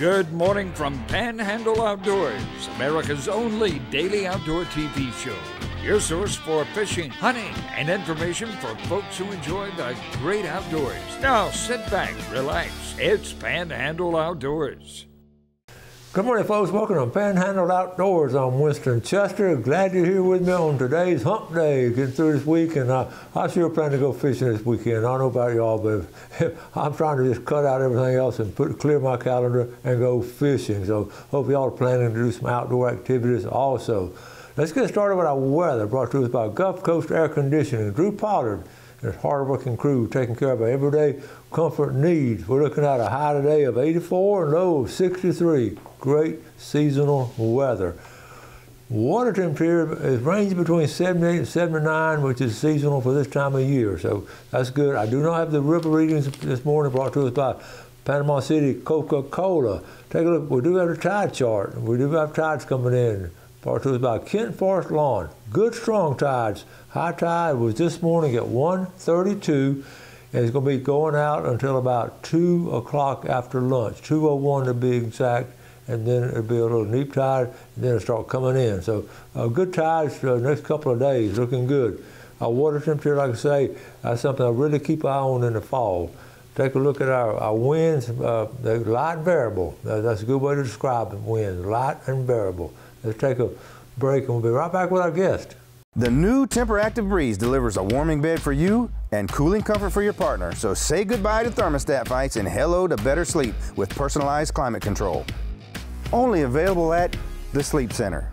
Good morning from Panhandle Outdoors, America's only daily outdoor TV show. Your source for fishing, hunting, and information for folks who enjoy the great outdoors. Now sit back, relax. It's Panhandle Outdoors. Good morning, folks. Welcome to Panhandle Outdoors. I'm Winston Chester. Glad you're here with me on today's hump day. Getting through this week, and I sure plan to go fishing this weekend. I don't know about y'all, but I'm trying to just cut out everything else and clear my calendar and go fishing. So hope y'all are planning to do some outdoor activities also. Let's get started with our weather, brought to us by Gulf Coast Air Conditioning. Drew Pollard and his hard-working crew taking care of our everyday comfort needs. We're looking at a high today of 84 and low of 63. Great seasonal weather. Water temperature is ranging between 78 and 79, which is seasonal for this time of year, so that's good. I do not have the river readings this morning, brought to us by Panama City Coca-Cola. Take a look. We do have a tide chart. We do have tides coming in, brought to us by Kent Forest Lawn. Good strong tides. High tide was this morning at 1:32. And it's going to be going out until about 2 o'clock after lunch, 2:01 to be exact. And then it'll be a little neap tide, and then it'll start coming in. So good tides for the next couple of days, looking good. Our water temperature, like I say, that's something I really keep an eye on in the fall. Take a look at our winds. They're light and variable. That's a good way to describe them, winds, light and variable. Let's take a break, and we'll be right back with our guest. The new Temper-Active Breeze delivers a warming bed for you and cooling comfort for your partner. So say goodbye to thermostat fights and hello to better sleep with personalized climate control. Only available at the Sleep Center.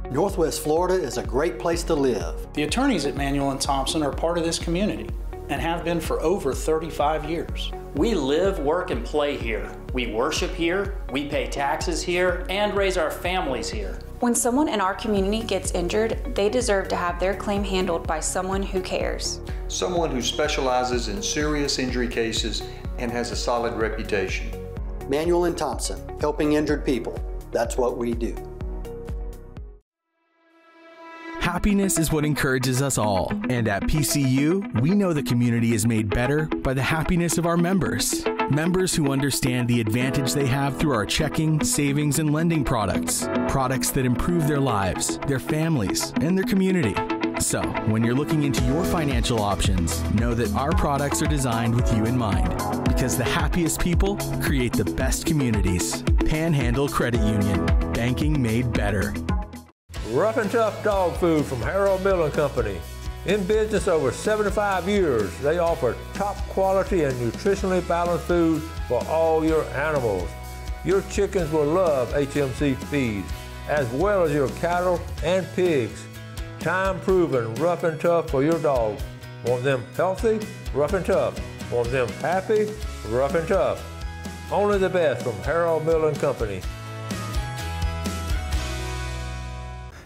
Northwest Florida is a great place to live. The attorneys at Manuel & Thompson are part of this community and have been for over 35 years. We live, work, and play here. We worship here, we pay taxes here, and raise our families here. When someone in our community gets injured, they deserve to have their claim handled by someone who cares. Someone who specializes in serious injury cases and has a solid reputation. Manuel & Thompson, helping injured people. That's what we do. Happiness is what encourages us all, and at PCU, we know the community is made better by the happiness of our members. Members who understand the advantage they have through our checking, savings, and lending products. Products that improve their lives, their families, and their community. So, when you're looking into your financial options, know that our products are designed with you in mind. Because the happiest people create the best communities. Panhandle Credit Union. Banking made better. Rough and Tough Dog Food from Harold Mill & Company. In business over 75 years, they offer top quality and nutritionally balanced food for all your animals. Your chickens will love HMC feed, as well as your cattle and pigs. Time proven, rough and tough for your dog. Want them healthy? Rough and tough. Want them happy? Rough and tough. Only the best from Harold Mill & Company.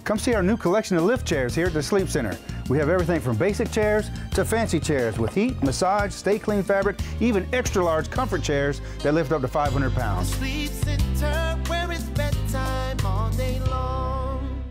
Come see our new collection of lift chairs here at the Sleep Center. We have everything from basic chairs to fancy chairs with heat, massage, stay clean fabric, even extra large comfort chairs that lift up to 500 pounds. Sleep Center, where it's bedtime all day long.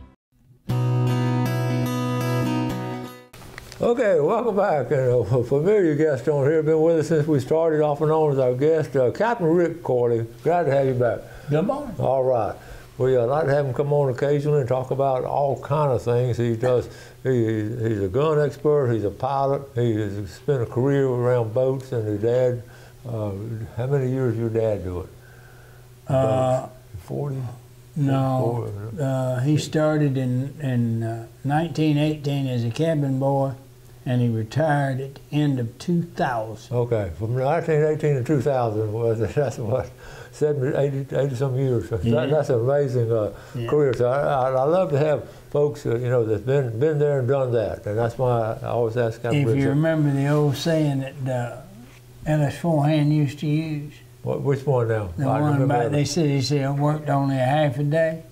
Okay, welcome back. And a familiar guest on here, been with us since we started off and on as our guest, Captain Rick Cory. Glad to have you back. Good morning. All right. We like to have him come on occasionally and talk about all kind of things he does. He's a gun expert. He's a pilot. He has spent a career around boats. And his dad, how many years your dad do it? 40? No, he started in 1918 as a cabin boy, and he retired at the end of 2000. Okay, from 1918 to 2000, that's what, 80 some years. Yeah. That's an amazing career. So I love to have folks, that's been there and done that, and that's why I always ask. If you remember the old saying that Ellis Forehand used to use. Which one now? The one about he said I worked only a half a day.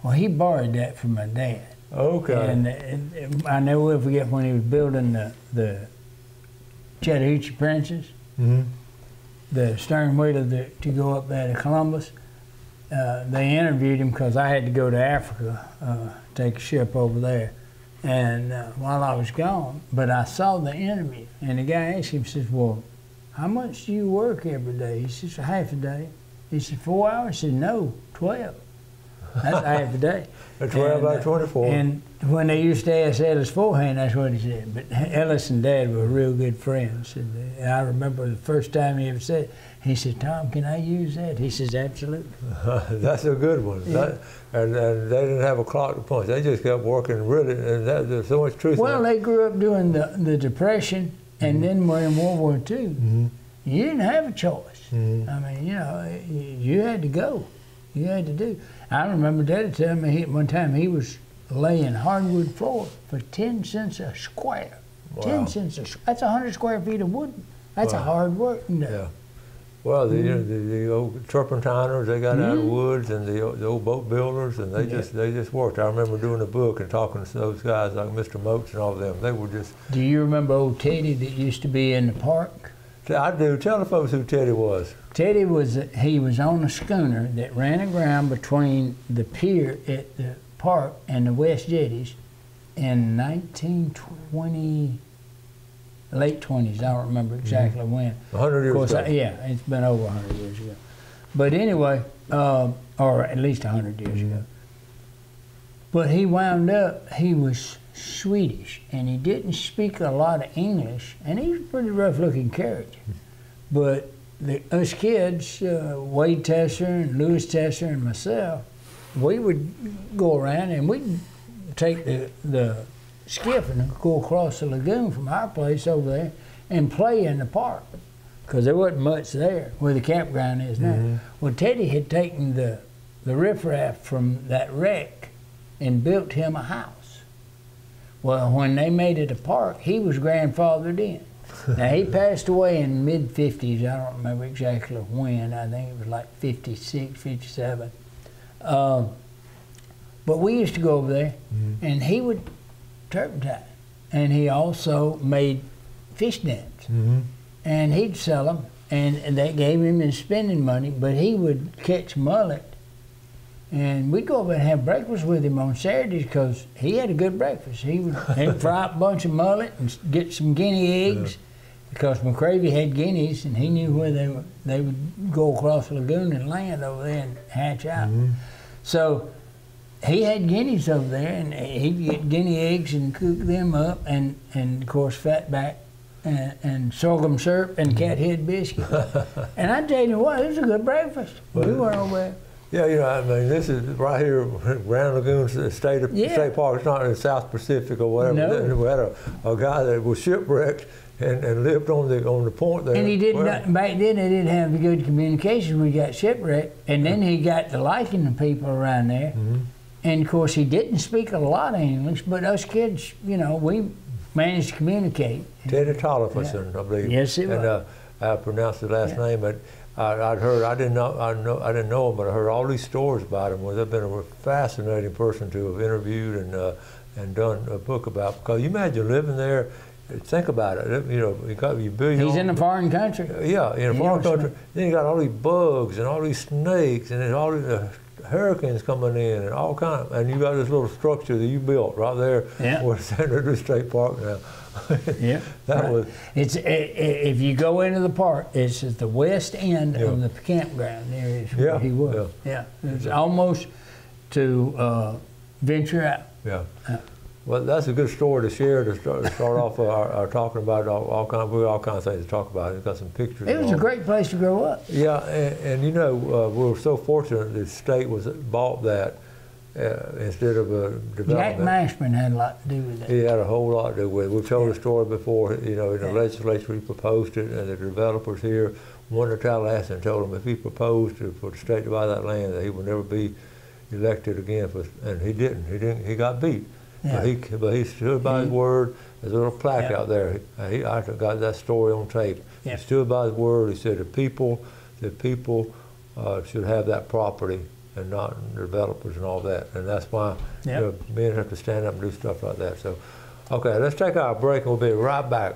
Well, he borrowed that from my dad. Okay. And I never will forget when he was building the Chattahoochee Princess, the stern wheel to go up there to Columbus. They interviewed him because I had to go to Africa, take a ship over there. And while I was gone, but I saw the interview, and the guy asked him, says, well, how much do you work every day? He says, half a day. He said, 4 hours? He said, no, 12. That's half a day. 12 by 24. And when they used to ask Ellis beforehand, that's what he said. But Ellis and Dad were real good friends. And I remember the first time he ever said, he said, Tom, can I use that? He says, absolutely. That's a good one. Yeah. And they didn't have a clock to punch. They just kept working really, and there's so much truth in that. Well, they grew up during the Depression, and then we're in World War II. You didn't have a choice. I mean, you know, you had to go. You had to do. I remember Daddy telling me one time he was laying hardwood floor for 10 cents a square. Wow. 10 cents a square. That's 100 square feet of wood. That's a hard work. Yeah. Well, the old turpentiners, they got out of woods, and the old boat builders, and they just worked. I remember doing a book and talking to those guys like Mr. Moats and all of them. They were just. Do you remember old Teddy that used to be in the park? I do. Tell the folks who Teddy was. Teddy was on a schooner that ran aground between the pier at the park and the West Jetties in 1920. Late 20s, I don't remember exactly when. 100 years ago. Yeah, it's been over 100 years ago. But anyway, or at least 100 years ago. But he wound up, he was Swedish, and he didn't speak a lot of English, and he was a pretty rough-looking character. But us kids, Wade Tesser and Lewis Tesser and myself, we would go around and we'd take the skiff and go across the lagoon from our place over there and play in the park, because there wasn't much there where the campground is now. Well, Teddy had taken the riffraff from that wreck and built him a house. Well, when they made it a park, he was grandfathered in. Now, he passed away in mid-50s. I don't remember exactly when. I think it was like 56, 57. But we used to go over there, and he would turpentine, and he also made fish nets, and he'd sell them, and they gave him his spending money, but he would catch mullet, and we'd go over and have breakfast with him on Saturdays, because he had a good breakfast. He'd fry up a bunch of mullet and get some guinea eggs, because McCravey had guineas, and he knew where they would go across the lagoon and land over there and hatch out. So he had guineas over there, and he'd get guinea eggs and cook them up, and of course fatback and sorghum syrup and cat head biscuit. And I tell you what, it was a good breakfast. We went over there. Yeah, you know, I mean, this is right here, Grand Lagoon State Park. It's not in the South Pacific or whatever. No. We had a guy that was shipwrecked and lived on the point there. And he didn't, back then they didn't have the good communication when he got shipwrecked, and then he got to liking the people around there. And of course, he didn't speak a lot of English, but us kids, you know, we managed to communicate. Teddy Tolliferson, I believe. Yes, it was. And I pronounced the last name, but I'd heard, I didn't know him, but I heard all these stories about him. Well, they've been a fascinating person to have interviewed and done a book about. Because you imagine living there. Think about it. You know, you build. He's in a foreign country. Yeah, in a foreign country. Then you got all these bugs and all these snakes and all these hurricanes coming in and all kind of, and you got this little structure that you built right there where the center of the state park now. That was. It's if you go into the park, it's at the west end of the campground. There is where he was. It's almost to venture out. Well, that's a good story to share to start off our talking about all kinds of things to talk about. It's got some pictures. It was a great place to grow up. Yeah, and you know, we were so fortunate the state bought that instead of a development. Jack Mashburn had a lot to do with it. He had a whole lot to do with it. We've told the story before. You know, in the legislature, he proposed it, and the developers here went to Tallahassee and told him if he proposed for the state to buy that land, that he would never be elected again. And he didn't. He got beat. But he stood by his word. There's a little plaque out there. I got that story on tape. He stood by his word. He said the people should have that property and not developers and all that. And that's why you know, men have to stand up and do stuff like that. So, okay, let's take our break and we'll be right back.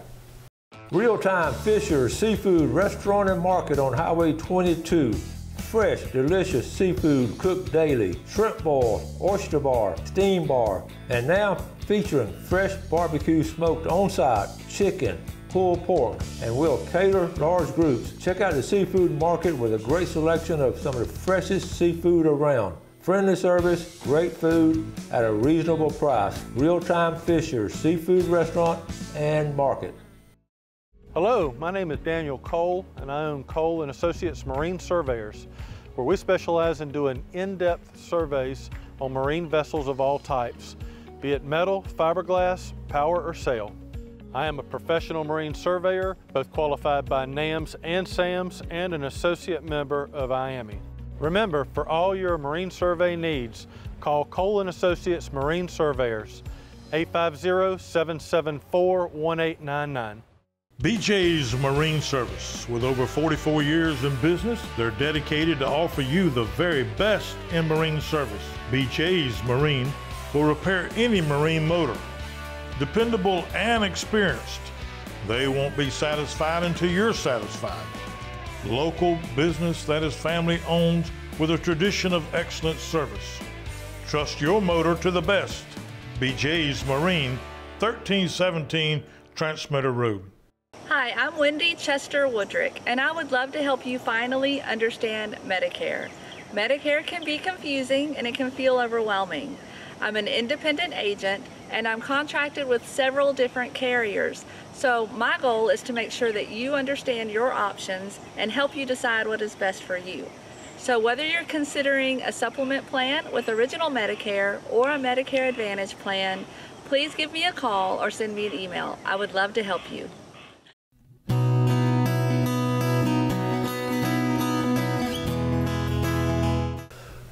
Realtime Fisher's Seafood Restaurant and Market on Highway 22. Fresh, delicious seafood cooked daily, shrimp boil, oyster bar, steam bar, and now featuring fresh barbecue smoked on-site chicken, pulled pork, and we'll cater large groups. Check out the seafood market with a great selection of some of the freshest seafood around. Friendly service, great food at a reasonable price. Realtime Fisher Seafood Restaurant and Market. Hello, my name is Daniel Cole, and I own Cole and Associates Marine Surveyors, where we specialize in doing in-depth surveys on marine vessels of all types, be it metal, fiberglass, power, or sail. I am a professional marine surveyor, both qualified by NAMS and SAMS, and an associate member of IAME. Remember, for all your marine survey needs, call Cole & Associates Marine Surveyors, 850-774-1899. BJs Marine Service. With over 44 years in business, they're dedicated to offer you the very best in marine service. BJs Marine will repair any marine motor. Dependable and experienced. They won't be satisfied until you're satisfied. Local business that is family owned with a tradition of excellent service. Trust your motor to the best. BJ's Marine, 1317 Transmitter Road. Hi, I'm Wendy Chester Woodrick, and I would love to help you finally understand Medicare. Medicare can be confusing and it can feel overwhelming. I'm an independent agent and I'm contracted with several different carriers. So my goal is to make sure that you understand your options and help you decide what is best for you. So whether you're considering a supplement plan with Original Medicare or a Medicare Advantage plan, please give me a call or send me an email. I would love to help you.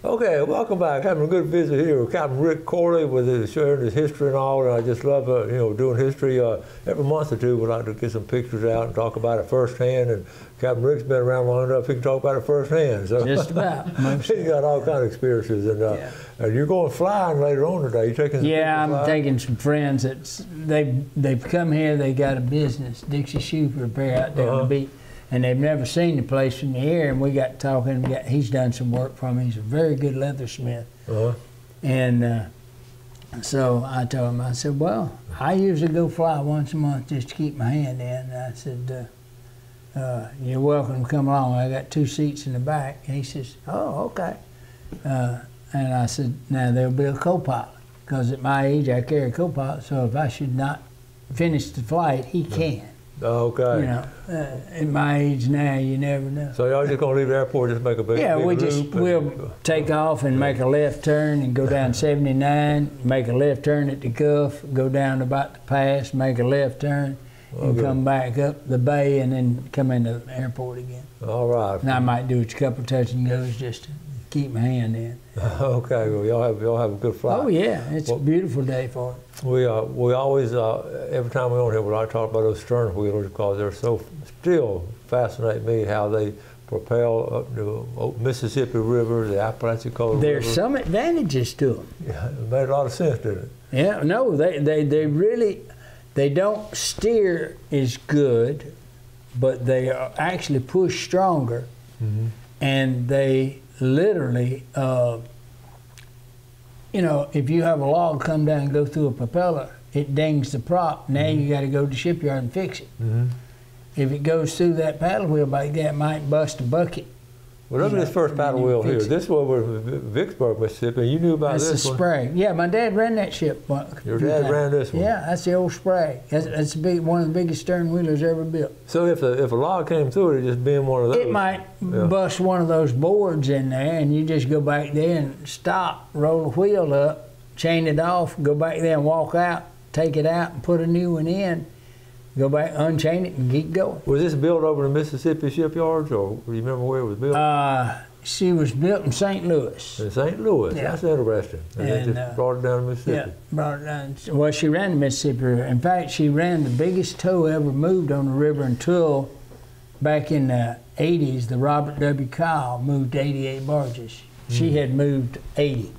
Okay, welcome back. Having a good visit here with Captain Rick Cory with sharing his history and all. And I just love, doing history. Every month or two, we like to get some pictures out and talk about it firsthand. And Captain Rick's been around long enough; he can talk about it firsthand. So just about. He's got all kind of experiences. And and you're going flying later on today. You taking? I'm taking some friends they've come here. They got a business, Dixie Shoe Repair, out there on the beach. And they've never seen the place from the air, and we got talking. He's done some work for me. He's a very good leathersmith. And so I told him, I said, well, I usually go fly once a month just to keep my hand in. And I said, you're welcome to come along. I got 2 seats in the back. And he says, oh, okay. And I said, now there'll be a co-pilot, because at my age I carry a co-pilot, so if I should not finish the flight, he can. Okay. At my age now, you never know. So y'all just gonna leave the airport, just make a big we'll take off and make a left turn and go down 79, make a left turn at the Gulf, go down about the pass, make a left turn, and come back up the bay, and then come into the airport again. All right. And I might do a couple touch and goes just to keep my hand in. Okay. Well, y'all have a good flight. Oh yeah, it's a beautiful day for it. We always every time we're on here, we like to talk about those stern wheelers because they're still fascinate me how they propel up the Mississippi River, the Apalachicola River. There's some advantages to them. Yeah, it made a lot of sense, didn't it? Yeah, no, they really, they don't steer as good, but they are actually push stronger, and they literally, if you have a log come down and go through a propeller, it dings the prop. Now you got to go to the shipyard and fix it. If it goes through that paddle wheel like that, it might bust a bucket. Well, look at this first paddle wheel here. This one was Vicksburg, Mississippi. You knew about this one. That's the Sprague. Yeah, my dad ran that ship. Your dad ran this one? Yeah, that's the old Sprague. That's one of the biggest stern wheelers ever built. So if a log came through it, it'd just be in one of those? It might bust one of those boards in there, and you just go back there and stop, roll the wheel up, chain it off, go back there and walk out, take it out and put a new one in, go back, unchain it, and keep going. Was this built over in the Mississippi shipyards, or do you remember where it was built? She was built in St. Louis. In St. Louis? Yeah. That's interesting. And they just brought it down to Mississippi. Yeah, brought it down. Well, she ran the Mississippi River. In fact, she ran the biggest tow ever moved on the river until back in the 80s, the Robert W. Kyle moved 88 barges. She had moved 80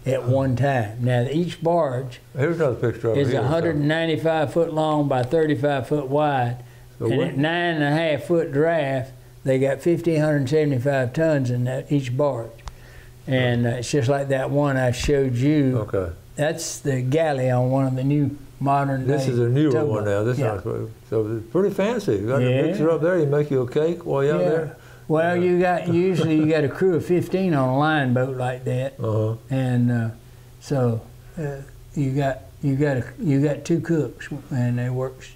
at one time. Now, each barge is 195 foot long by 35 foot wide, and at 9.5 foot draft, they got 1,575 tons in each barge. And it's just like that one I showed you. Okay. That's the galley on one of the new modern day. This is a newer towboat. one now. This Yeah. so it's pretty fancy. You got the mixer up there. You make you a cake while you're out there. Well, you got usually you got a crew of 15 on a line boat like that, and so you got 2 cooks, and they works.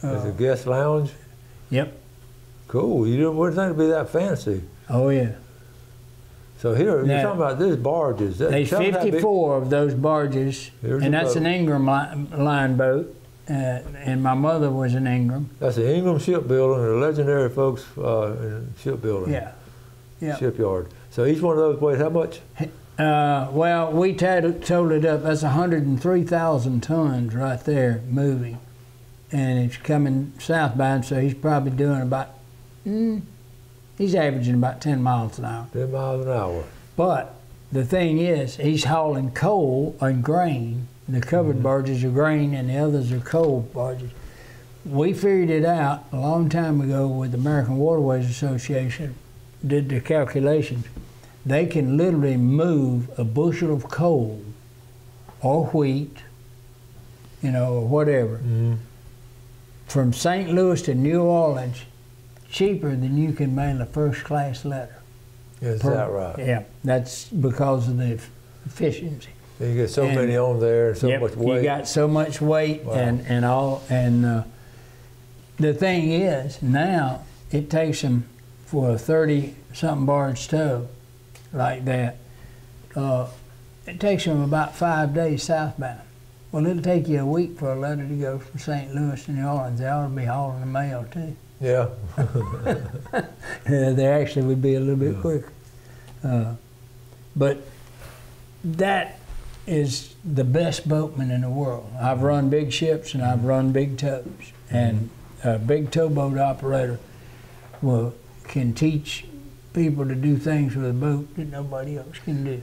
There's a guest lounge. Yep. Cool. You wouldn't think it'd be that fancy. Oh yeah. So here you're talking about this barges. There's 54 of those barges, and that's an Ingram line boat. And my mother was an Ingram. That's the Ingram shipbuilding, the legendary folks in shipbuilding. Yeah. Shipyard. So each one of those weighs how much? Well, we totaled it up. That's 103,000 tons right there moving, and it's coming southbound. So he's probably doing about. He's averaging about 10 miles an hour. 10 miles an hour. But the thing is, he's hauling coal and grain. The covered barges are grain and the others are coal barges. We figured it out a long time ago with the American Waterways Association, did the calculations. They can literally move a bushel of coal or wheat, or whatever, from St. Louis to New Orleans cheaper than you can mail a first-class letter. Is that right? Yeah, that's because of the efficiency. You get so many on there, and so much weight. You got so much weight and all, and the thing is, now it takes them for a 30-something barge tow like that. It takes them about 5 days southbound. Well, it'll take you a week for a letter to go from St. Louis to New Orleans. They ought to be hauling the mail too. Yeah. They actually would be a little bit quicker. But that is the best boatman in the world. I've run big ships and I've run big tows. And a big towboat operator can teach people to do things with a boat that nobody else can do.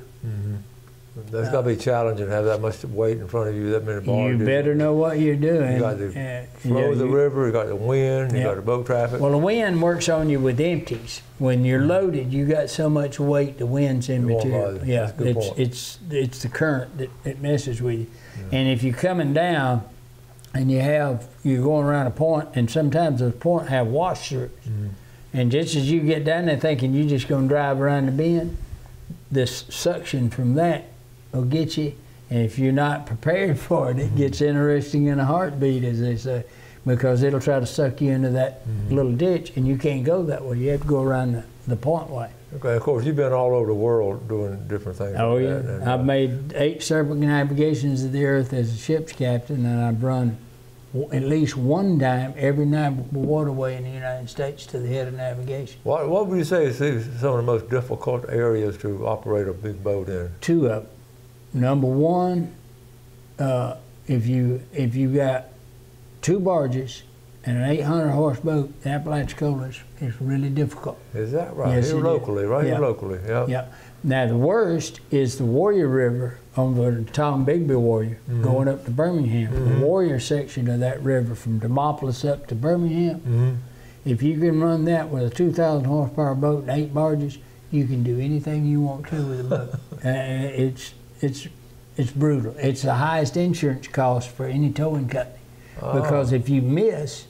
That's got to be challenging to have that much weight in front of you, that many barges. You better know what you're doing. You got the flow of the river, you got the wind, you got the boat traffic. Well, the wind works on you with empties. When you're loaded, you got so much weight, the wind's immaterial. Yeah, it's the current that messes with you. And if you're coming down and you're going around a point, and sometimes those points have wash-throughs. And just as you get down there thinking you're just going to drive around the bend, this suction from that will get you, and if you're not prepared for it, it gets interesting in a heartbeat, as they say, because it'll try to suck you into that little ditch, and you can't go that way. You have to go around the point way. Okay, of course, you've been all over the world doing different things. Oh, like yeah. that, and, I've made 8 circumnavigations of the earth as a ship's captain, and I've run at least one time every navigable waterway in the United States to the head of navigation. What would you say is some of the most difficult areas to operate a big boat in? 2 of them. Number one, if you got 2 barges and an 800-horse boat, the Apalachicola is really difficult. Is that right? Yes, Here locally, right? Here locally, yeah. Yeah. Now the worst is the Warrior River on the Tom Bigby Warrior going up to Birmingham. The Warrior section of that river from Demopolis up to Birmingham. If you can run that with a 2,000 horsepower boat and 8 barges, you can do anything you want to with a boat. It's brutal. It's the highest insurance cost for any towing company because if you miss,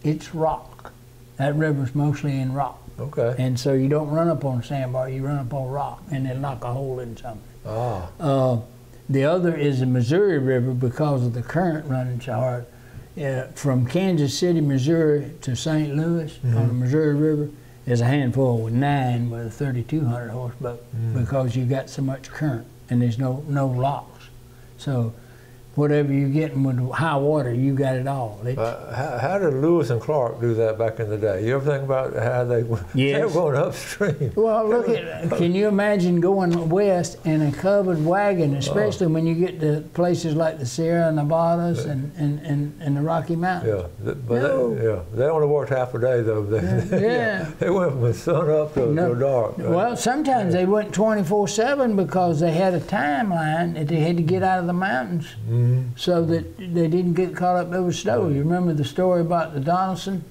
it's rock. That river's mostly in rock. Okay. And so you don't run up on a sandbar, you run up on rock, and it'll knock a hole in something. The other is the Missouri River because of the current running so hard. From Kansas City, Missouri to St. Louis on the Missouri River is a handful with 9 with a 3,200 horse boat because you got so much current and there's no locks. So whatever you're getting with high water, you got it all. How did Lewis and Clark do that back in the day? You ever think about how they were going upstream? Well, look can you imagine going west in a covered wagon, especially when you get to places like the Sierra Nevadas and the Rocky Mountains? Yeah, but they only worked half a day though. They went from sun up to dark. Well, sometimes they went 24/7 because they had a timeline that they had to get out of the mountains. So that they didn't get caught up over snow. You remember the story about the Donaldson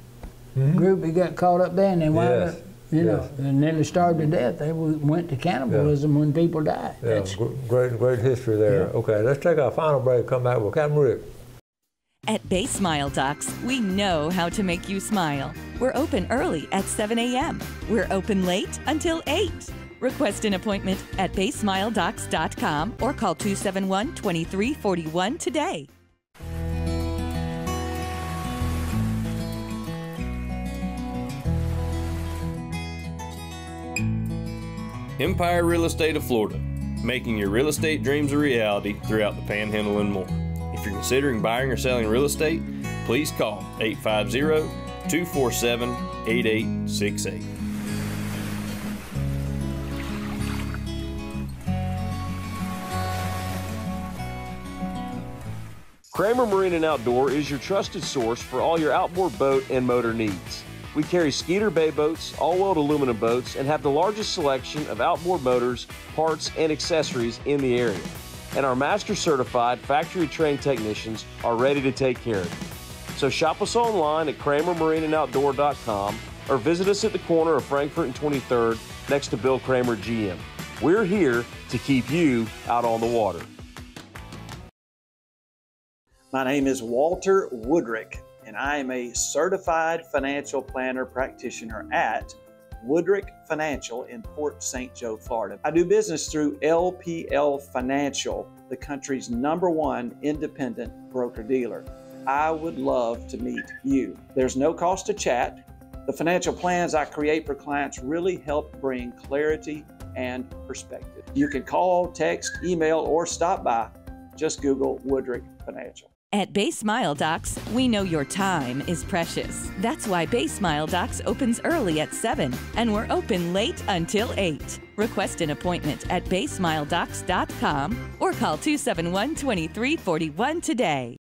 group that got caught up there and they wound up, and nearly starved to death. They went to cannibalism when people died. Yeah, great history there. Okay, let's take our final break, come back with Captain Rick. At Bas Mild Docks, we know how to make you smile. We're open early at 7 a.m. We're open late until 8. Request an appointment at basmildocks.com or call 271-2341 today. Empire Real Estate of Florida, making your real estate dreams a reality throughout the Panhandle and more. If you're considering buying or selling real estate, please call 850-247-8868. Kramer Marine and Outdoor is your trusted source for all your outboard boat and motor needs. We carry Skeeter Bay boats, all-wheeled aluminum boats, and have the largest selection of outboard motors, parts, and accessories in the area. And our master-certified, factory-trained technicians are ready to take care of you. So shop us online at KramerMarineandOutdoor.com or visit us at the corner of Frankfurt and 23rd next to Bill Kramer GM. We're here to keep you out on the water. My name is Walter Woodrick, and I am a certified financial planner practitioner at Woodrick Financial in Port St. Joe, Florida. I do business through LPL Financial, the country's #1 independent broker-dealer. I would love to meet you. There's no cost to chat. The financial plans I create for clients really help bring clarity and perspective. You can call, text, email, or stop by. Just Google Woodrick Financial. At Bas Mild Docks, we know your time is precious. That's why Bas Mild Docks opens early at 7 and we're open late until 8. Request an appointment at basmildocks.com or call 271-2341 today.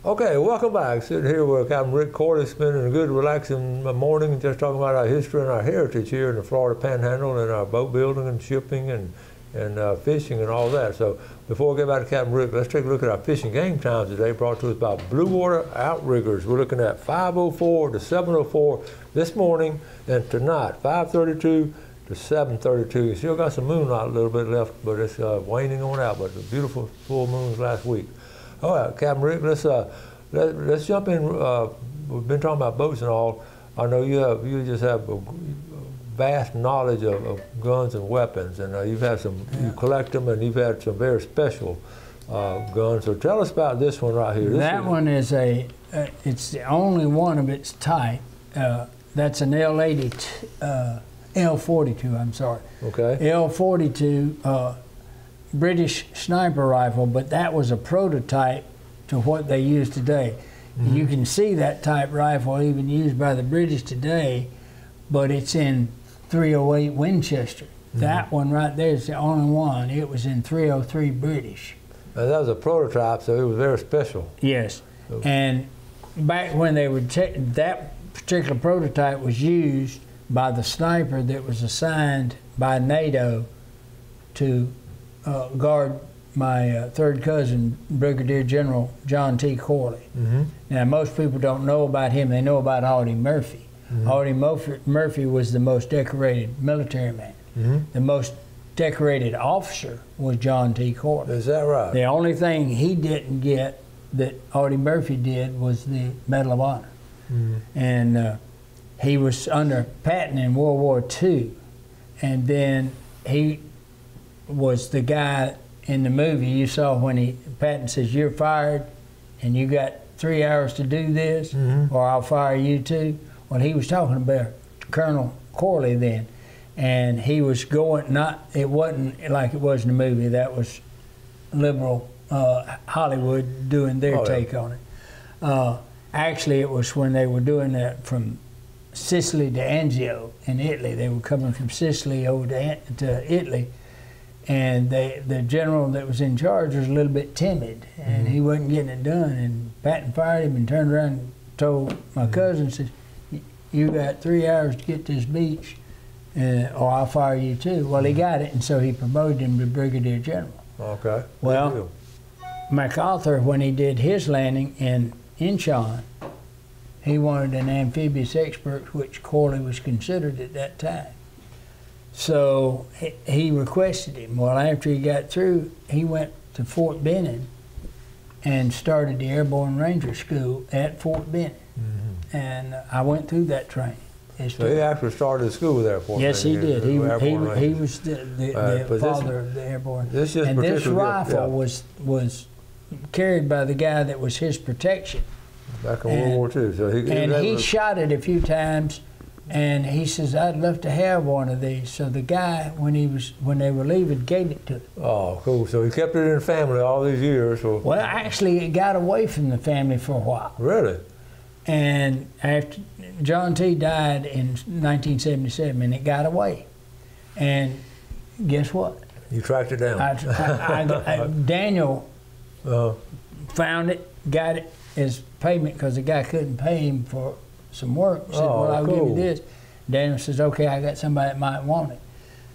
Okay, welcome back. Sitting here with Captain Rick Cory, spending a good, relaxing morning, just talking about our history and our heritage here in the Florida Panhandle and our boat building and shipping and fishing and all that. So before we get back to Captain Rick, let's take a look at our fishing game times today, brought to us by Blue Water Outriggers. We're looking at 5:04 to 7:04 this morning and tonight, 5:32 to 7:32. You still got some moonlight a little bit left, but it's waning on out, but the beautiful full moons last week. All right, Captain Rick, let's jump in. We've been talking about boats and all. I know you just have a vast knowledge of guns and weapons, and you collect them, and you've had some very special guns. So tell us about this one right here. That one is it's the only one of its type. That's an L42. I'm sorry. Okay. L42. British sniper rifle, but that was a prototype to what they use today. Mm-hmm. You can see that type rifle even used by the British today, but it's in 308 Winchester. Mm-hmm. That one right there is the only one. It was in 303 British. Now, that was a prototype, so it was very special. Yes, and back when they would that particular prototype was used by the sniper that was assigned by NATO to guard my third cousin, Brigadier General John T. Corley. Mm-hmm. Now, most people don't know about him. They know about Audie Murphy. Mm-hmm. Audie Murphy was the most decorated military man. Mm-hmm. The most decorated officer was John T. Corley. Is that right? The only thing he didn't get that Audie Murphy did was the Medal of Honor. Mm-hmm. And he was under Patton in World War II. And then he was the guy in the movie you saw when Patton says, "You're fired and you got 3 hours to do this, mm-hmm. or I'll fire you too." Well, he was talking about Colonel Corley then, and he was going, it wasn't like it was in the movie. That was liberal Hollywood doing their take on it. Actually, it was when they were doing that from Sicily to Anzio in Italy. They were coming from Sicily over to Italy. And the general that was in charge was a little bit timid, and he wasn't getting it done. And Patton fired him and turned around and told my cousin, says, "You got 3 hours to get this beach, or I'll fire you too." Well, he got it, and so he promoted him to Brigadier General. Okay. Well, MacArthur, when he did his landing in Incheon, he wanted an amphibious expert, which Corley was considered at that time. So he requested him. Well, after he got through, he went to Fort Benning and started the Airborne Ranger School at Fort Benning. And I went through that training. So he actually started school there at Fort Benning. Yes, he did. He was the father of the Airborne. And this rifle was carried by the guy that was his protection. Back in World War II. So he shot it a few times, and he says, "I'd love to have one of these." So the guy, when they were leaving, gave it to him. Oh, cool. So he kept it in the family all these years. So. Well, actually, it got away from the family for a while. Really? And after John T. died in 1977, and it got away. And guess what? You tracked it down. Daniel found it, got it as payment because the guy couldn't pay him for some work. Said, "Well, I'll give you this." Daniel says, "Okay, I got somebody that might want it."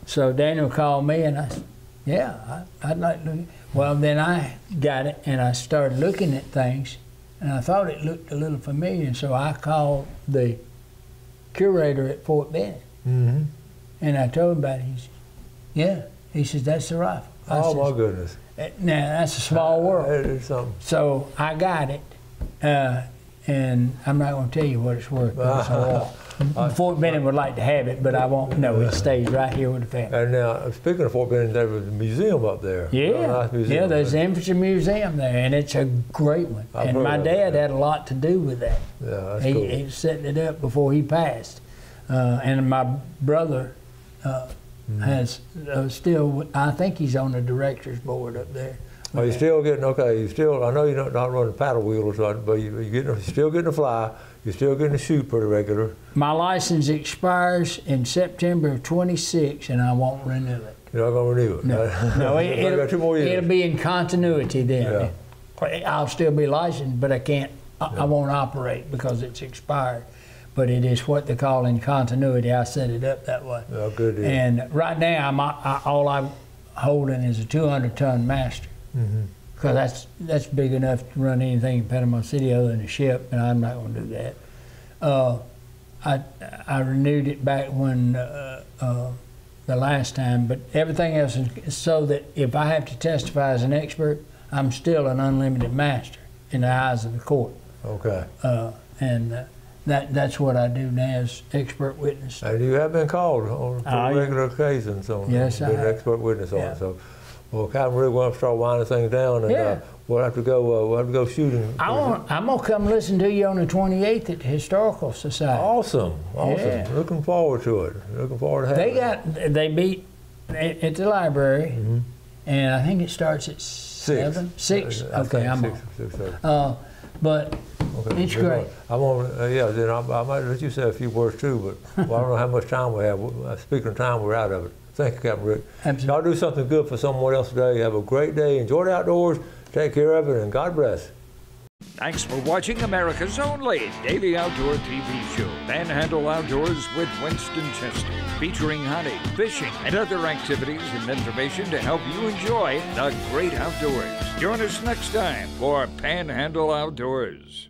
So Daniel called me, and I said, "Yeah, I'd like to." Well, then I got it, and I started looking at things. And I thought it looked a little familiar, and so I called the curator at Fort Benning. And I told him about it. He said, "Yeah." He says, "That's the rifle." My goodness. Now, that's a small world. It is something. So I got it, and I'm not going to tell you what it's worth. Fort Benning would like to have it, but I won't. No, it stays right here with the family. And now, speaking of Fort Benning, there was a museum up there. Yeah, nice museum. Yeah, there's the Infantry Museum there, and it's a great one. And my dad had a lot to do with that. Yeah, that's cool. He set it up before he passed. And my brother has still, I think he's on the director's board up there. Are you still getting, I know you're not running paddle wheels, but you're still getting to fly. You're still getting to shoot pretty regular. My license expires in September of 26, and I won't renew it. You're not going to renew it? No, it'll be in continuity then. Yeah. I'll still be licensed, but I won't operate because it's expired. But it is what they call in continuity. I set it up that way. Oh, good deal. And right now, all I'm holding is a 200-ton master. Because that's big enough to run anything in Panama City other than a ship, and I'm not going to do that. I renewed it back when the last time, but everything else is so that if I have to testify as an expert, I'm still an unlimited master in the eyes of the court. Okay. And that's what I do now as expert witness. And you have been called on regular occasions on yes, being an expert witness on it. So. Well, Captain Rick, we'll have to start winding things down, and we'll have to go shooting. I'm gonna come listen to you on the 28th at the Historical Society. Awesome. Yeah. Looking forward to it. Looking forward to having They meet at the library, and I think it starts at 7. 6. Okay, I'm on. But it's great. I'm on. Then I might let you say a few words too, but I don't know how much time we have. Speaking of time, we're out of it. Thank you, Captain Rick. Absolutely. Y'all do something good for someone else today. Have a great day. Enjoy the outdoors. Take care of it, and God bless. Thanks for watching America's only daily outdoor TV show, Panhandle Outdoors with Winston Chester, featuring hunting, fishing, and other activities and information to help you enjoy the great outdoors. Join us next time for Panhandle Outdoors.